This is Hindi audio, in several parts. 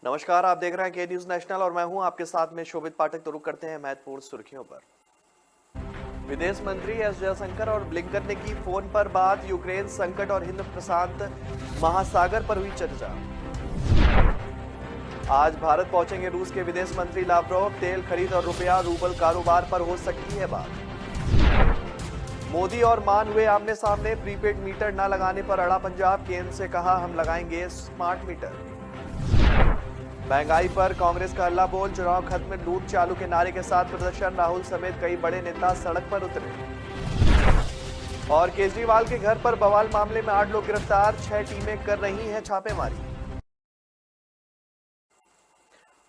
नमस्कार, आप देख रहे हैं के न्यूज नेशनल और मैं हूं आपके साथ में शोभित पाठक। तो रुक करते हैं महत्वपूर्ण सुर्खियों पर। विदेश मंत्री एस जयशंकर और ब्लिंकन ने की फोन पर बात। यूक्रेन संकट और हिंद प्रशांत महासागर पर हुई चर्चा। आज भारत पहुंचेंगे रूस के विदेश मंत्री लावरोव। तेल खरीद और रुपया रूबल कारोबार पर हो सकती है बात। मोदी और मान हुए आमने सामने। प्रीपेड मीटर न लगाने पर अड़ा पंजाब। केंद्र से कहा हम लगाएंगे स्मार्ट मीटर। महंगाई पर कांग्रेस का हल्ला बोल। चुनाव खत्म में लूट चालू के नारे के साथ प्रदर्शन। राहुल समेत कई बड़े नेता सड़क पर उतरे। और केजरीवाल के घर पर बवाल मामले में 8 लोग गिरफ्तार। 6 टीमें कर रही हैं छापेमारी।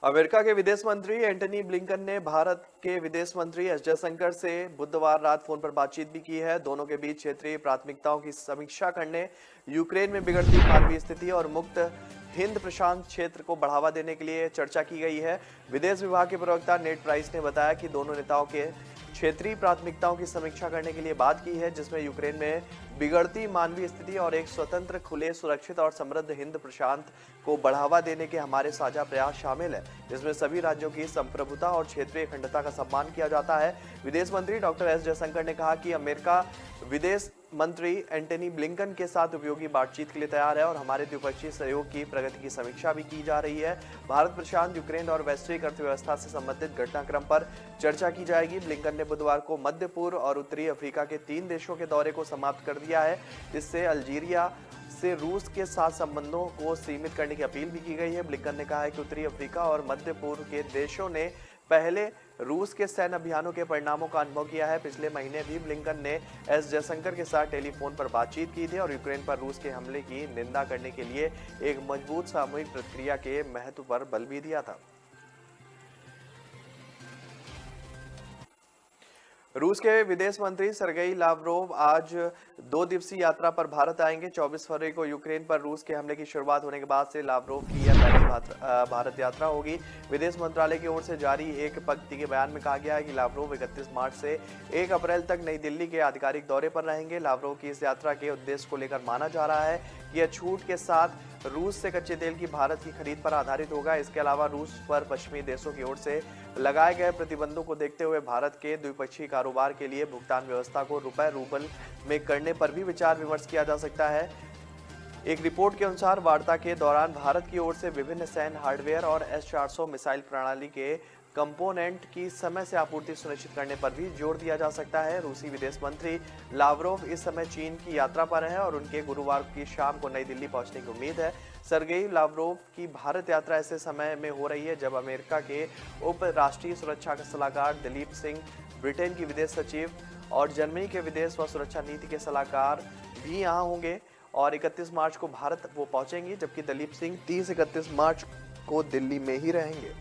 अमेरिका के विदेश मंत्री एंटनी ब्लिंकन ने भारत के विदेश मंत्री एस जयशंकर से बुधवार रात फोन पर बातचीत भी की है। दोनों के बीच क्षेत्रीय प्राथमिकताओं की समीक्षा करने, यूक्रेन में बिगड़ती मानवीय स्थिति और मुक्त हिंद प्रशांत क्षेत्र को बढ़ावा देने के लिए चर्चा की गई है। विदेश विभाग के प्रवक्ता नेड प्राइस ने बताया कि दोनों नेताओं के क्षेत्रीय प्राथमिकताओं की समीक्षा करने के लिए बात की है, जिसमें यूक्रेन में बिगड़ती मानवीय स्थिति और एक स्वतंत्र, खुले, सुरक्षित और समृद्ध हिंद प्रशांत को बढ़ावा देने के हमारे साझा प्रयास शामिल है, जिसमें सभी राज्यों की संप्रभुता और क्षेत्रीय अखंडता का सम्मान किया जाता है। विदेश मंत्री डॉक्टर एस जयशंकर ने कहा कि अमेरिका विदेश मंत्री एंटनी ब्लिंकन के साथ उपयोगी बातचीत के लिए तैयार है और हमारे द्विपक्षीय सहयोग की प्रगति की समीक्षा भी की जा रही है। भारत प्रशांत, यूक्रेन और वैश्विक अर्थव्यवस्था से संबंधित घटनाक्रम पर चर्चा की जाएगी। ब्लिंकन ने बुधवार को मध्य पूर्व और उत्तरी अफ्रीका के 3 देशों के दौरे को समाप्त कर दिया है। इससे अल्जीरिया से रूस के साथ संबंधों को सीमित करने की अपील भी की गई है। ब्लिंकन ने कहा है कि उत्तरी अफ्रीका और मध्य पूर्व के देशों ने पहले रूस के सैन्य अभियानों के परिणामों का अनुभव किया है। पिछले महीने भी ब्लिंकन ने एस जयशंकर के साथ टेलीफोन पर बातचीत की थी और यूक्रेन पर रूस के हमले की निंदा करने के लिए एक मजबूत सामूहिक प्रतिक्रिया के महत्व पर बल भी दिया था। रूस के विदेश मंत्री सर्गेई लावरोव आज 2 दिवसीय यात्रा पर भारत आएंगे। 24 फरवरी को यूक्रेन पर रूस के हमले की शुरुआत होने के बाद से लावरोव की यह पहली भारत यात्रा होगी। विदेश मंत्रालय की ओर से जारी एक पंक्ति के बयान में कहा गया है कि लावरोव 31 मार्च से 1 अप्रैल तक नई दिल्ली के आधिकारिक दौरे पर रहेंगे। लावरोव की इस यात्रा के उद्देश्य को लेकर माना जा रहा है कि यह छूट के साथ रूस से कच्चे तेल की भारत की खरीद पर आधारित होगा। इसके अलावा रूस पर पश्चिमी देशों की ओर से लगाए गए प्रतिबंधों को देखते हुए भारत के द्विपक्षीय कारोबार के लिए भुगतान व्यवस्था को रुपए रूबल में करने पर भी विचार विमर्श किया जा सकता है। एक रिपोर्ट के अनुसार वार्ता के दौरान भारत की ओर से विभिन्न सैन्य हार्डवेयर और S-400 मिसाइल प्रणाली के कंपोनेंट की समय से आपूर्ति सुनिश्चित करने पर भी जोर दिया जा सकता है। रूसी विदेश मंत्री लावरोव इस समय चीन की यात्रा पर हैं और उनके गुरुवार की शाम को नई दिल्ली पहुंचने की उम्मीद है। सर्गेई लावरोव की भारत यात्रा ऐसे समय में हो रही है जब अमेरिका के उप राष्ट्रीय सुरक्षा सलाहकार दिलीप सिंह, ब्रिटेन की विदेश सचिव और जर्मनी के विदेश व सुरक्षा नीति के सलाहकार भी यहाँ होंगे और 31 मार्च को भारत वो पहुंचेंगे, जबकि दिलीप सिंह 30-31 मार्च को दिल्ली में ही रहेंगे।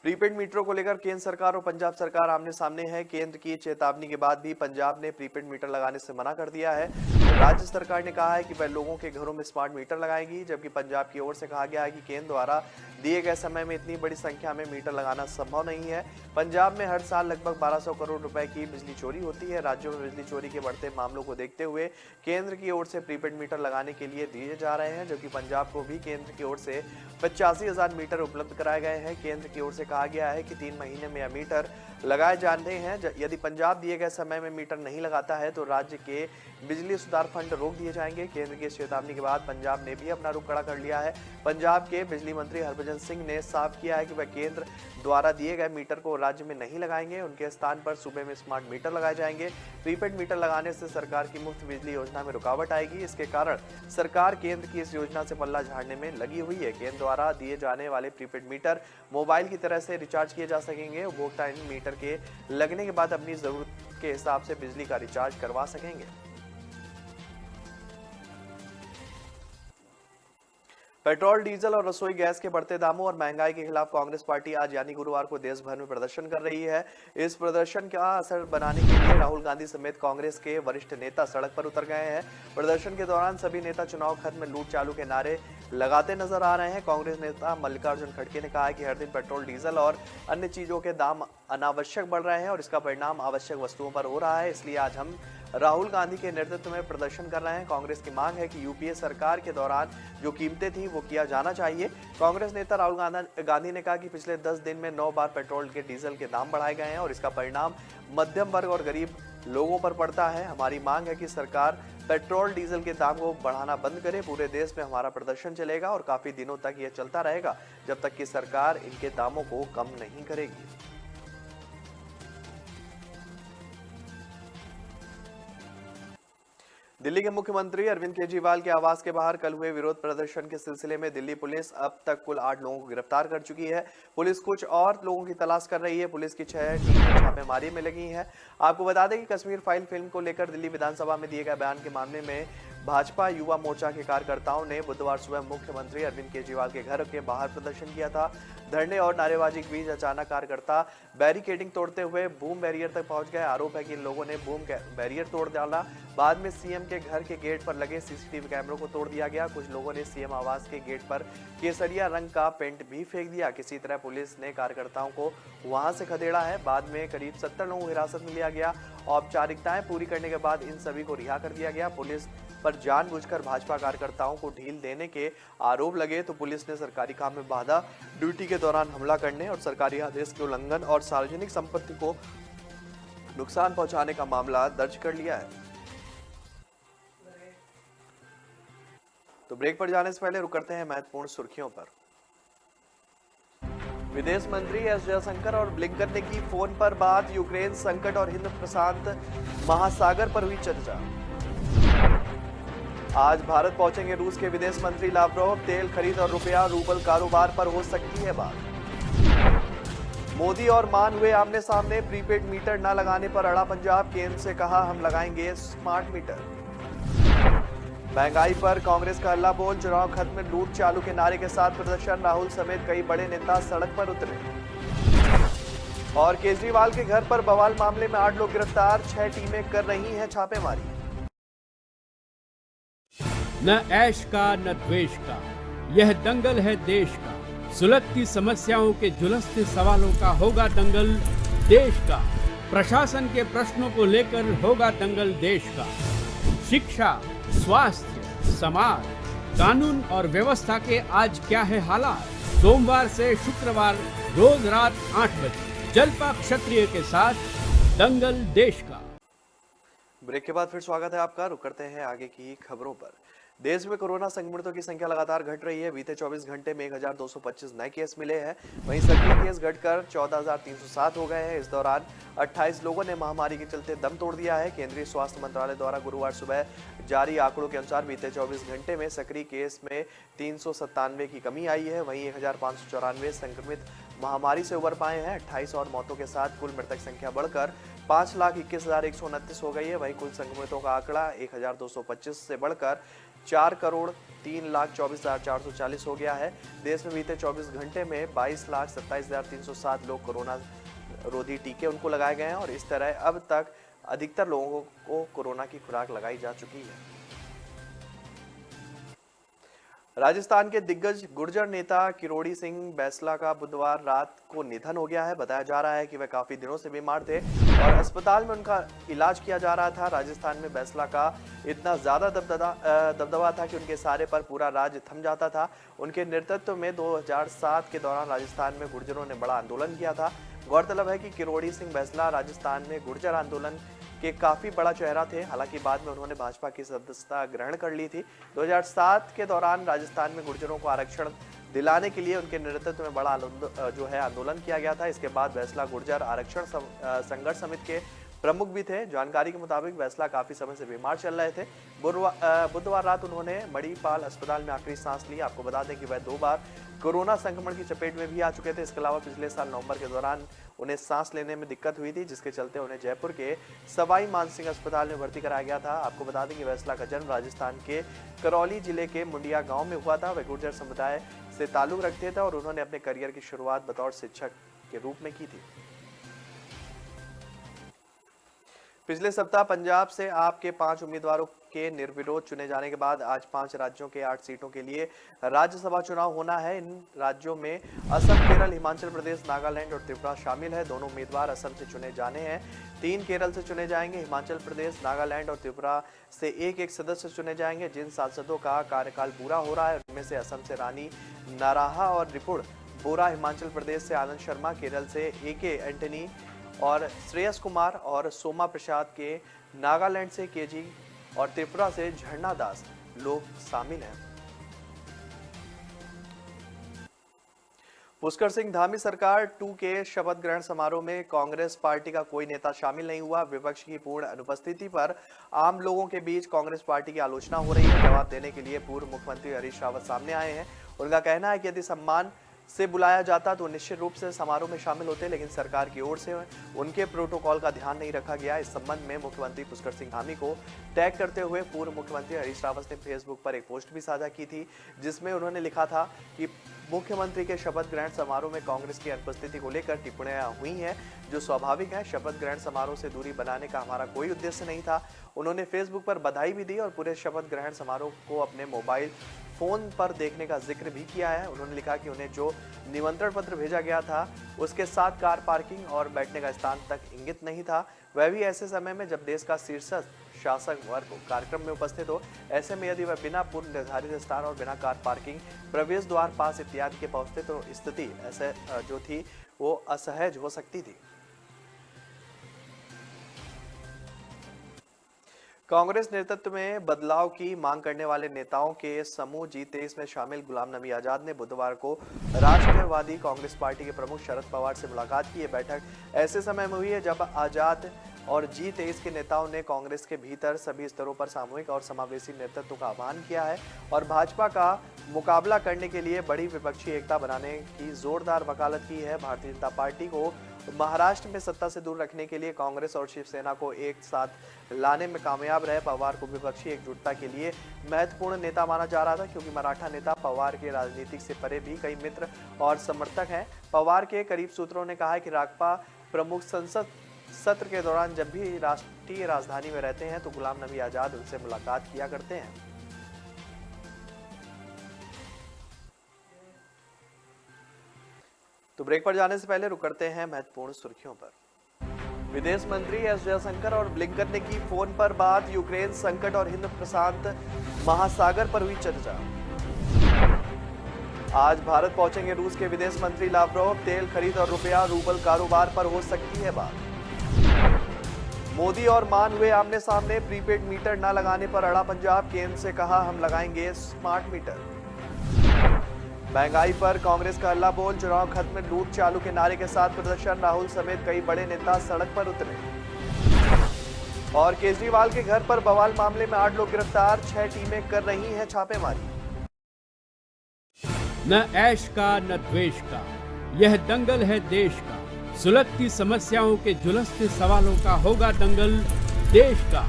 प्रीपेड मीटरों को लेकर केंद्र सरकार और पंजाब सरकार आमने सामने है। केंद्र की चेतावनी के बाद भी पंजाब ने प्रीपेड मीटर लगाने से मना कर दिया है। राज्य सरकार ने कहा है कि वह लोगों के घरों में स्मार्ट मीटर लगाएगी, जबकि पंजाब की ओर से कहा गया है कि केंद्र द्वारा दिए गए समय में इतनी बड़ी संख्या में मीटर लगाना संभव नहीं है। पंजाब में हर साल लगभग 1200 करोड़ रुपए की बिजली चोरी होती है। राज्यों में बिजली चोरी के बढ़ते मामलों को देखते हुए केंद्र की ओर से प्रीपेड मीटर लगाने के लिए दिए जा रहे हैं, जबकि पंजाब को भी केंद्र की ओर से 85,000 मीटर उपलब्ध कराए गए हैं। केंद्र की ओर से कहा गया है कि 3 महीने में यह मीटर लगाए जाने हैं। यदि पंजाब दिए गए समय में मीटर नहीं लगाता है तो राज्य के बिजली सुधार फंड रोक दिए जाएंगे। केंद्र की चेतावनी के बाद पंजाब ने भी अपना रुख कड़ा कर लिया है। पंजाब के बिजली मंत्री हरभजन सिंह ने साफ किया है कि वह केंद्र द्वारा दिए गए मीटर को राज्य में नहीं लगाएंगे। उनके स्थान पर सूबे में स्मार्ट मीटर लगाए जाएंगे। प्रीपेड मीटर लगाने से सरकार की मुफ्त बिजली योजना में रुकावट आएगी। इसके कारण सरकार केंद्र की इस योजना से पल्ला झाड़ने में लगी हुई है। केंद्र द्वारा दिए जाने वाले प्रीपेड मीटर मोबाइल की तरह से रिचार्ज किए जा सकेंगे। उपभोक्ता इन मीटर के लगने के बाद अपनी जरूरत के हिसाब से बिजली का रिचार्ज करवा सकेंगे। पेट्रोल, डीजल और रसोई गैस के बढ़ते दामों और महंगाई के खिलाफ कांग्रेस पार्टी आज यानी गुरुवार को देश भर में प्रदर्शन कर रही है। इस प्रदर्शन का असर बनाने के लिए राहुल गांधी समेत कांग्रेस के वरिष्ठ नेता सड़क पर उतर गए हैं। प्रदर्शन के दौरान सभी नेता चुनाव खत्म में लूट चालू के नारे लगाते नजर आ रहे हैं। कांग्रेस नेता मल्लिकार्जुन खड़गे ने कहा है कि हर दिन पेट्रोल, डीजल और अन्य चीजों के दाम अनावश्यक बढ़ रहे हैं और इसका परिणाम आवश्यक वस्तुओं पर हो रहा है। इसलिए आज हम राहुल गांधी के नेतृत्व में प्रदर्शन कर रहे हैं। कांग्रेस की मांग है कि यूपीए सरकार के दौरान जो कीमतें थी वो किया जाना चाहिए। कांग्रेस नेता राहुल गांधी ने कहा कि पिछले 10 दिन में 9 बार पेट्रोल के डीजल के दाम बढ़ाए गए हैं और इसका परिणाम मध्यम वर्ग और गरीब लोगों पर पड़ता है। हमारी मांग है कि सरकार पेट्रोल डीजल के दाम को बढ़ाना बंद करे। पूरे देश में हमारा प्रदर्शन चलेगा और काफी दिनों तक यह चलता रहेगा जब तक कि सरकार इनके दामों को कम नहीं करेगी। दिल्ली के मुख्यमंत्री अरविंद केजरीवाल के आवास के बाहर कल हुए विरोध प्रदर्शन के सिलसिले में दिल्ली पुलिस अब तक कुल 8 लोगों को गिरफ्तार कर चुकी है। पुलिस कुछ और लोगों की तलाश कर रही है। पुलिस की 6 टीमें छापेमारी में लगी हैं। आपको बता दें कि कश्मीर फाइल फिल्म को लेकर दिल्ली विधानसभा में दिए गए बयान के मामले में भाजपा युवा मोर्चा के कार्यकर्ताओं ने बुधवार सुबह मुख्यमंत्री अरविंद केजरीवाल के घर के बाहर प्रदर्शन किया था। धरने और नारेबाजी के बीच अचानक कार्यकर्ता बैरिकेडिंग तोड़ते हुए बूम बैरियर तक पहुंच गए। आरोप है कि इन लोगों ने बूम बैरियर तोड़ डाला। बाद में सीएम के घर के गेट पर लगे सीसीटीवी कैमरों को तोड़ दिया गया। कुछ लोगों ने सीएम आवास के गेट पर केसरिया रंग का पेंट भी फेंक दिया। किसी तरह पुलिस ने कार्यकर्ताओं को वहां से खदेड़ा है। बाद में करीब 70 लोगों को हिरासत में लिया गया। औपचारिकताएं पूरी करने के बाद इन सभी को रिहा कर दिया गया। पुलिस पर जानबूझकर भाजपा कार्यकर्ताओं को ढील देने के आरोप लगे तो पुलिस ने सरकारी काम में बाधा, ड्यूटी के दौरान हमला करने और सरकारी आदेश के उल्लंघन और सार्वजनिक संपत्ति को नुकसान पहुंचाने का मामला दर्ज कर लिया है। तो ब्रेक पर जाने से पहले रुक करते हैं महत्वपूर्ण सुर्खियों पर। विदेश मंत्री एस जयशंकर और ब्लिंकन ने की फोन पर बात। यूक्रेन संकट और हिंद प्रशांत महासागर पर हुई चर्चा। आज भारत पहुंचेंगे रूस के विदेश मंत्री लावरोव। तेल खरीद और रुपया रूबल कारोबार पर हो सकती है बात। मोदी और मान हुए आमने सामने। प्रीपेड मीटर न लगाने पर अड़ा पंजाब। केंद्र से कहा हम लगाएंगे स्मार्ट मीटर। महंगाई पर कांग्रेस का हल्ला बोल। चुनाव खत्म में लूट चालू के नारे के साथ प्रदर्शन। राहुल समेत कई बड़े नेता सड़क पर उतरे। और केजरीवाल के घर पर बवाल मामले में 8 लोग गिरफ्तार। 6 टीमें कर रही हैं छापेमारी। न ऐश का न द्वेष का, यह दंगल है देश का। सुलगती समस्याओं के झुलसते सवालों का होगा दंगल देश का। प्रशासन के प्रश्नों को लेकर होगा दंगल देश का। शिक्षा, स्वास्थ्य, समाज, कानून और व्यवस्था के आज क्या है हालात। सोमवार से शुक्रवार रोज रात 8 बजे जलपा क्षत्रिय के साथ दंगल देश का। ब्रेक के बाद फिर स्वागत है आपका। रुक करते हैं आगे की खबरों पर। देश में कोरोना संक्रमितों की संख्या लगातार घट रही है। बीते 24 घंटे में 1225 नए केस मिले हैं। वहीं सक्रिय केस घटकर 14,307 हो गए हैं। इस दौरान 28 लोगों ने महामारी के चलते दम तोड़ दिया है। केंद्रीय स्वास्थ्य मंत्रालय द्वारा गुरुवार सुबह जारी आंकड़ों के अनुसार बीते 24 घंटे में सक्रिय केस में 397 की कमी आई है। वहीं 1594 संक्रमित महामारी से उबर पाए हैं। 28 और मौतों के साथ कुल मृतक संख्या बढ़कर 5,21,129 हो गई है। वहीं कुल संक्रमितों का आंकड़ा 1,225 से बढ़कर 4,03,24,440 हो गया है। देश में बीते 24 घंटे में 22,27,307 लोग कोरोना रोधी टीके उनको लगाए गए हैं और इस तरह अब तक अधिकतर लोगों को कोरोना की खुराक लगाई जा चुकी है। राजस्थान के दिग्गज गुर्जर नेता किरोड़ी सिंह बैसला का बुधवार रात को निधन हो गया है। बताया जा रहा है कि वह काफी दिनों से बीमार थे और अस्पताल में उनका इलाज किया जा रहा था। राजस्थान में बैसला का इतना ज्यादा दबदबा था कि उनके सारे पर पूरा राज्य थम जाता था। उनके नेतृत्व में 2007 के दौरान राजस्थान में गुर्जरों ने बड़ा आंदोलन किया था। गौरतलब है कि किरोड़ी सिंह बैसला राजस्थान में गुर्जर आंदोलन के काफी बड़ा चेहरा थे। हालांकि बाद में उन्होंने भाजपा की सदस्यता ग्रहण कर ली थी। 2007 के दौरान राजस्थान में गुर्जरों को आरक्षण दिलाने के लिए उनके नेतृत्व में बड़ा आंदोलन किया गया था। इसके बाद बैसला गुर्जर आरक्षण संघर्ष समिति के प्रमुख भी थे। जानकारी के मुताबिक बैसला काफी समय से बीमार चल रहे थे। बुधवार रात उन्होंने मणिपाल अस्पताल में आखिरी सांस ली। आपको बता दें कि वह 2 बार कोरोना संक्रमण की चपेट में भी आ चुके थे। इसके अलावा पिछले साल नवंबर के दौरान उन्हें सांस लेने में दिक्कत हुई थी, जिसके चलते उन्हें जयपुर के सवाई मानसिंह अस्पताल में भर्ती कराया गया था। आपको बता दें कि बैसला का जन्म राजस्थान के करौली जिले के मुंडिया गांव में हुआ था। वे गुर्जर समुदाय से ताल्लुक रखते थे और उन्होंने अपने करियर की शुरुआत बतौर शिक्षक के रूप में की थी। पिछले सप्ताह पंजाब से आप के 5 उम्मीदवारों के निर्विरोध चुने जाने के बाद आज 5 राज्यों के 8 सीटों के लिए राज्यसभा चुनाव होना है। इन राज्यों में असम, केरल, हिमाचल प्रदेश, नागालैंड और त्रिपुरा शामिल है। दोनों उम्मीदवार असम से चुने जाने हैं, 3 केरल से चुने जाएंगे। हिमाचल प्रदेश, नागालैंड और त्रिपुरा से एक सदस्य चुने जाएंगे। जिन सांसदों का कार्यकाल पूरा हो रहा है उनमें से असम से रानी नाराहा और रिपुण बोरा, हिमाचल प्रदेश से आनंद शर्मा, केरल से ए.के. एंटनी और श्रेयस कुमार और सोमा प्रसाद के, नागालैंड से केजी और त्रिपुरा से झरना दास लोग शामिल हैं। पुष्कर सिंह धामी सरकार 2 के शपथ ग्रहण समारोह में कांग्रेस पार्टी का कोई नेता शामिल नहीं हुआ। विपक्ष की पूर्ण अनुपस्थिति पर आम लोगों के बीच कांग्रेस पार्टी की आलोचना हो रही है। जवाब देने के लिए पूर्व मुख्यमंत्री हरीश रावत सामने आए हैं। उनका कहना है कि यदि सम्मान से बुलाया जाता तो निश्चित रूप से समारोह में शामिल होते, लेकिन सरकार की ओर से उनके प्रोटोकॉल का ध्यान नहीं रखा गया। इस संबंध में मुख्यमंत्री पुष्कर सिंह धामी को टैग करते हुए पूर्व मुख्यमंत्री हरीश रावत ने फेसबुक पर एक पोस्ट भी साझा की थी, जिसमें उन्होंने लिखा था कि मुख्यमंत्री के शपथ ग्रहण समारोह में कांग्रेस की अनुपस्थिति को लेकर टिप्पणियां हुई हैं, जो स्वाभाविक है। शपथ ग्रहण समारोह से दूरी बनाने का हमारा कोई उद्देश्य नहीं था। उन्होंने फेसबुक पर बधाई भी दी और पूरे शपथ ग्रहण समारोह को अपने मोबाइल फोन पर देखने का जिक्र भी किया है। उन्होंने लिखा कि उन्हें जो निमंत्रण पत्र भेजा गया था उसके साथ कार पार्किंग और बैठने का स्थान तक इंगित नहीं था, वह भी ऐसे समय में जब देश का शीर्ष शासक वर्ग कार्यक्रम में उपस्थित हो। ऐसे में यदि वह बिना पूर्व निर्धारित स्थान और बिना कार पार्किंग, प्रवेश द्वार पास इत्यादि के पहुंचते तो स्थिति ऐसे जो थी वो असहज हो सकती थी। कांग्रेस नेतृत्व में बदलाव की मांग करने वाले नेताओं के समूह G23 में शामिल गुलाम नबी आजाद ने बुधवार को राष्ट्रवादी कांग्रेस पार्टी के प्रमुख शरद पवार से मुलाकात की। यह बैठक ऐसे समय में हुई है जब आजाद और G23 के नेताओं ने कांग्रेस के भीतर सभी स्तरों पर सामूहिक और समावेशी नेतृत्व का आह्वान किया है और भाजपा का मुकाबला करने के लिए बड़ी विपक्षी एकता बनाने की जोरदार वकालत की है। भारतीय जनता पार्टी को महाराष्ट्र में सत्ता से दूर रखने के लिए कांग्रेस और शिवसेना को एक साथ लाने में कामयाब रहे। पवार को विपक्षी एकजुटता के लिए महत्वपूर्ण नेता माना जा रहा था, क्योंकि मराठा नेता पवार के राजनीतिक से परे भी कई मित्र और समर्थक हैं। पवार के करीब सूत्रों ने कहा है कि राकपा प्रमुख संसद सत्र के दौरान जब भी राष्ट्रीय राजधानी में रहते हैं तो गुलाम नबी आजाद उनसे मुलाकात किया करते हैं। तो ब्रेक पर जाने से पहले रुक करते हैं महत्वपूर्ण सुर्खियों पर। विदेश मंत्री एस जयशंकर और ब्लिंकन ने की फोन पर बात। यूक्रेन संकट और हिंद प्रशांत महासागर पर हुई चर्चा। आज भारत पहुंचेंगे रूस के विदेश मंत्री लावरोव। तेल खरीद और रुपया रूबल कारोबार पर हो सकती है बात। मोदी और मान हुए आमने सामने। प्रीपेड मीटर न लगाने पर अड़ा पंजाब। केंद्र से कहा हम लगाएंगे स्मार्ट मीटर। महंगाई पर कांग्रेस का हल्ला बोल। चुनाव खत्म में लूट चालू के नारे के साथ प्रदर्शन। राहुल समेत कई बड़े नेता सड़क पर उतरे। और केजरीवाल के घर पर बवाल मामले में 8 लोग गिरफ्तार। 6 टीमें कर रही हैं छापेमारी। न ऐश का न द्वेष का, यह दंगल है देश का। सुलगती समस्याओं के जुलसते सवालों का होगा दंगल देश का।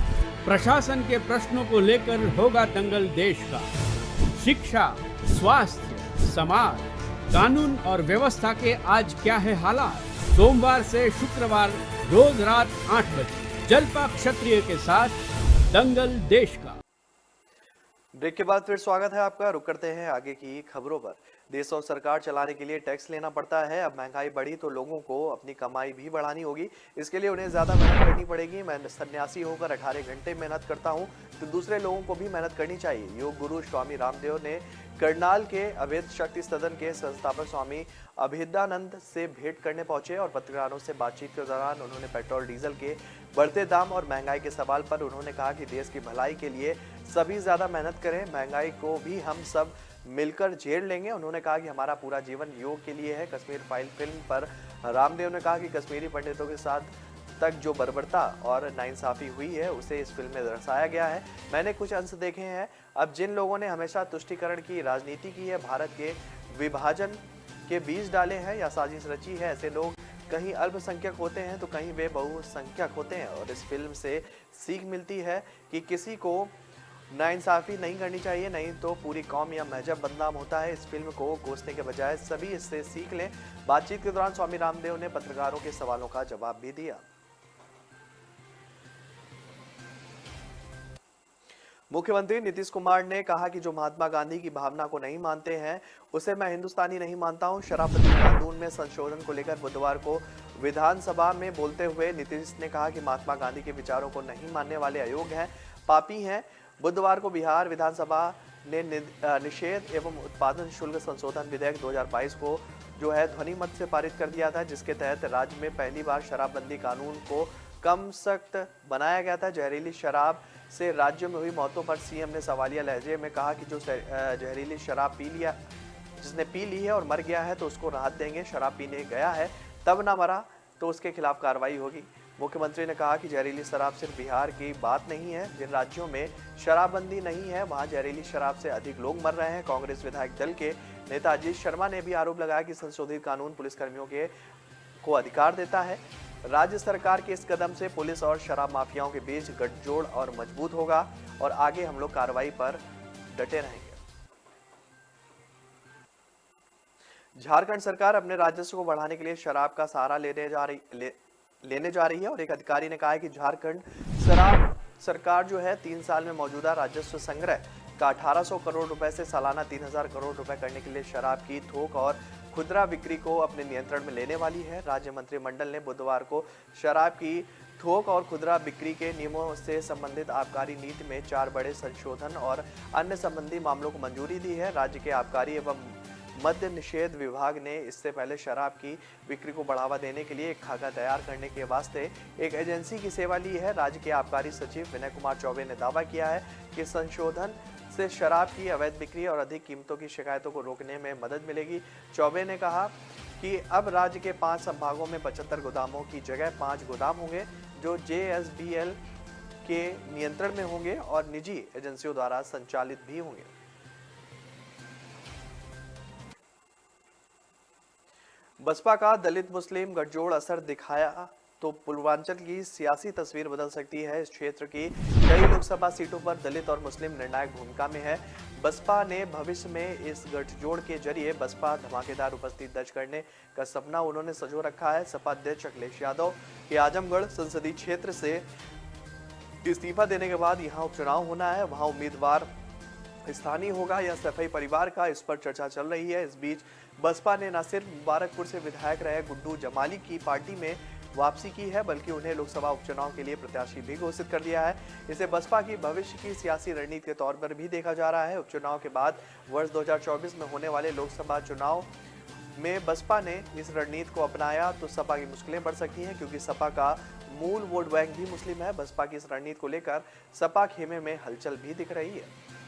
प्रशासन के प्रश्नों को लेकर होगा दंगल देश का। शिक्षा, स्वास्थ्य, समाज, कानून और व्यवस्था के आज क्या है हालात। सोमवार से शुक्रवार रोज रात 8 बजे जलपा क्षत्रिय के साथ दंगल देश का। ब्रेक के बाद फिर स्वागत है आपका। रुक करते हैं आगे की खबरों पर। देश और सरकार चलाने के लिए टैक्स लेना पड़ता है। अब महंगाई बढ़ी तो लोगों को अपनी कमाई भी बढ़ानी होगी। इसके लिए उन्हें ज्यादा मेहनत करनी पड़ेगी। मैं सन्यासी होकर 18 घंटे मेहनत करता हूं, तो दूसरे लोगों को भी मेहनत करनी चाहिए। योग गुरु स्वामी रामदेव ने करनाल के अवैध शक्ति सदन के संस्थापक स्वामी अभेदानंद से भेंट करने पहुंचे और पत्रकारों से बातचीत के दौरान उन्होंने पेट्रोल डीजल के बढ़ते दाम और महंगाई के सवाल पर उन्होंने कहा कि देश की भलाई के लिए सभी ज्यादा मेहनत करें, महंगाई को भी हम सब मिलकर झेल लेंगे। उन्होंने कहा कि हमारा पूरा जीवन योग के लिए है। कश्मीर फाइल फिल्म पर रामदेव ने कहा कि कश्मीरी पंडितों के साथ तक जो बर्बरता और नाइंसाफी हुई है उसे इस फिल्म में दर्शाया गया है। मैंने कुछ अंश देखे हैं। अब जिन लोगों ने हमेशा तुष्टीकरण की राजनीति की है, भारत के विभाजन के बीज डाले हैं या साजिश रची है, ऐसे लोग कहीं अल्पसंख्यक होते हैं तो कहीं वे बहुसंख्यक होते हैं। और इस फिल्म से सीख मिलती है कि किसी को नाइंसाफी नहीं करनी चाहिए, नहीं तो पूरी कौम या मजहब बदनाम होता है। इस फिल्म को कोसने के बजाय सभी इससे सीख लें। बातचीत के दौरान स्वामी रामदेव ने पत्रकारों के सवालों का जवाब भी दिया। मुख्यमंत्री नीतीश कुमार ने कहा कि जो महात्मा गांधी की भावना को नहीं मानते हैं उसे मैं हिंदुस्तानी नहीं मानता हूं। शराबबंदी कानून में संशोधन को लेकर बुधवार को विधानसभा में बोलते हुए नीतीश ने कहा कि महात्मा गांधी के विचारों को नहीं मानने वाले अयोग्य हैं, पापी हैं। बुधवार को बिहार विधानसभा ने निषेध एवं उत्पादन शुल्क संशोधन विधेयक 2022 को जो है ध्वनि मत से पारित कर दिया था, जिसके तहत राज्य में पहली बार शराबबंदी कानून को कम सख्त बनाया गया था। जहरीली शराब से राज्य में हुई मौतों पर सीएम ने सवालिया लहजे में कहा कि जो जहरीली शराब जिसने पी ली है और मर गया है तो उसको राहत देंगे, शराब पीने गया है तब ना मरा तो उसके खिलाफ कार्रवाई होगी। मुख्यमंत्री ने कहा कि जहरीली शराब सिर्फ बिहार की बात नहीं है, जिन राज्यों में शराबबंदी नहीं है वहां जहरीली शराब से अधिक लोग मर रहे हैं। कांग्रेस विधायक दल के नेता अजीत शर्मा ने भी आरोप लगाया कि संशोधित कानून पुलिसकर्मियों को अधिकार देता है। राज्य सरकार के इस कदम से पुलिस और शराब माफियाओं के बीच गठजोड़ और मजबूत होगा और आगे हम लोग कार्रवाई पर डटे रहेंगे। झारखंड सरकार अपने राजस्व को बढ़ाने के लिए शराब का सहारा लेने जा रही है और एक अधिकारी ने कहा है कि झारखंड सरकार जो है 3 साल में मौजूदा राजस्व संग्रह का 1800 करोड़ रुपए से सालाना 3000 करोड़ रुपए करने के लिए शराब की थोक और खुदरा बिक्री को अपने नियंत्रण में लेने वाली है। राज्य मंत्रिमंडल ने बुधवार को शराब की थोक और खुदरा बिक्री के नियमों से संबंधित आबकारी नीति में 4 बड़े संशोधन और अन्य संबंधी मामलों को मंजूरी दी है। राज्य के आबकारी एवं मद्य निषेध विभाग ने इससे पहले शराब की बिक्री को बढ़ावा देने के लिए एक खाका तैयार करने के वास्ते एक एजेंसी की सेवा ली है। राज्य के आबकारी सचिव विनय कुमार चौबे ने दावा किया है कि संशोधन से शराब की अवैध बिक्री और अधिक कीमतों की शिकायतों को रोकने में मदद मिलेगी। चौबे ने कहा कि अब राज्य के 5 संभागों में 75 गोदामों की जगह 5 गोदाम होंगे जो JSBL के नियंत्रण में होंगे और निजी एजेंसियों द्वारा संचालित भी होंगे। बसपा का दलित मुस्लिम गठजोड़ असर दिखाया तो पूर्वांचल की सियासी तस्वीर बदल सकती है। इस क्षेत्र की कई लोकसभा सीटों पर दलित और मुस्लिम निर्णायक भूमिका में है। बसपा ने भविष्य में इस गठजोड़ के जरिए बसपा धमाकेदार उपस्थिति दर्ज करने का सपना उन्होंने संजो रखा है। सपा अध्यक्ष अखिलेश यादव के आजमगढ़ संसदीय क्षेत्र से इस्तीफा देने के बाद यहां उपचुनाव होना है, वहां उम्मीदवार स्थानीय होगा या सफाई परिवार का, इस पर चर्चा चल रही है। इस बीच बसपा ने न सिर्फ मुबारकपुर से विधायक रहे गुड्डू जमाली की पार्टी में वापसी की है बल्कि उन्हें लोकसभा उपचुनाव के लिए प्रत्याशी भी घोषित कर दिया है। इसे बसपा की भविष्य की सियासी रणनीति के तौर पर भी देखा जा रहा है। उपचुनाव के बाद वर्ष 2024 में होने वाले लोकसभा चुनाव में बसपा ने इस रणनीति को अपनाया तो सपा की मुश्किलें बढ़ सकती हैं, क्योंकि सपा का मूल वोट बैंक भी मुस्लिम है। बसपा की इस रणनीति को लेकर सपा खेमे में हलचल भी दिख रही है।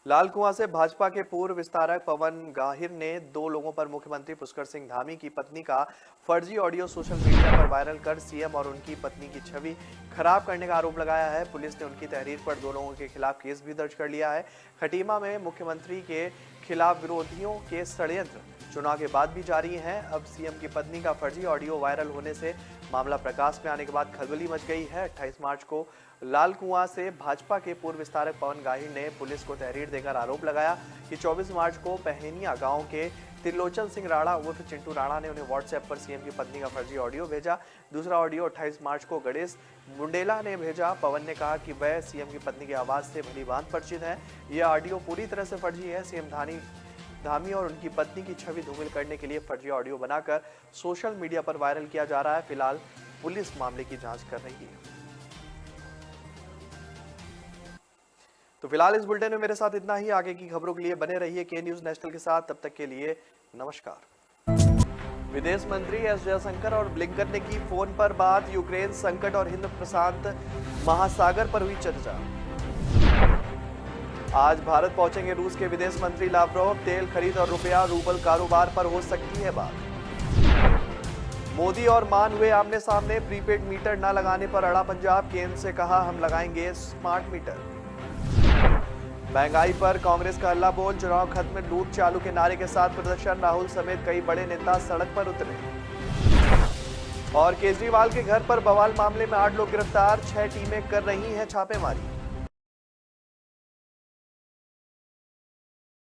लाल कुआं से भाजपा के पूर्व विस्तारक पवन गाहिर ने 2 लोगों पर मुख्यमंत्री पुष्कर सिंह धामी की पत्नी का फर्जी ऑडियो सोशल मीडिया पर वायरल कर सीएम और उनकी पत्नी की छवि खराब करने का आरोप लगाया है। पुलिस ने उनकी तहरीर पर 2 लोगों के खिलाफ केस भी दर्ज कर लिया है। खटीमा में मुख्यमंत्री के खिलाफ विरोधियों के षड्यंत्र चुनाव के बाद भी जारी हैं। अब सीएम की पत्नी का फर्जी ऑडियो वायरल होने से मामला प्रकाश में आने के बाद खलबली मच गई है। 28 मार्च को लाल कुआं से भाजपा के पूर्व विस्तारक पवन गाहिर ने पुलिस को तहरीर देकर आरोप लगाया कि 24 मार्च को पहनिया गांव के त्रिलोचन सिंह राणा उर्फ चिंटू राणा ने उन्हें व्हाट्सएप पर सीएम की पत्नी का फर्जी ऑडियो भेजा। दूसरा ऑडियो 28 मार्च को गणेश बुंडेला ने भेजा। पवन ने कहा कि वह सीएम की पत्नी की आवाज से भली भांति परिचित है। यह ऑडियो पूरी तरह से फर्जी है। सीएम धामी और उनकी पत्नी की छवि धूमिल करने के लिए फर्जी ऑडियो बनाकर सोशल मीडिया पर वायरल किया जा रहा है। फिलहाल पुलिस मामले की जांच कर रही है। तो फिलहाल इस बुलेटिन में मेरे साथ इतना ही। आगे की खबरों के लिए बने रहिए के न्यूज नेशनल के साथ। तब तक के लिए नमस्कार। विदेश मंत्री एस जयशंकर और ब्लिंकन ने की फोन पर बात। यूक्रेन संकट और हिंद प्रशांत महासागर पर हुई चर्चा। आज भारत पहुंचेंगे रूस के विदेश मंत्री लावरोव। तेल खरीद और रुपया रूबल कारोबार पर हो सकती है बात। मोदी और मान हुए आमने सामने। प्रीपेड मीटर न लगाने पर अड़ा पंजाब। केंद्र से कहा हम लगाएंगे स्मार्ट मीटर। महंगाई पर कांग्रेस का हल्ला बोल। चुनाव खत्म में लूट चालू के नारे के साथ प्रदर्शन। राहुल समेत कई बड़े नेता सड़क पर उतरे। और केजरीवाल के घर पर बवाल मामले में 8 लोग गिरफ्तार। 6 टीमें कर रही हैं छापेमारी।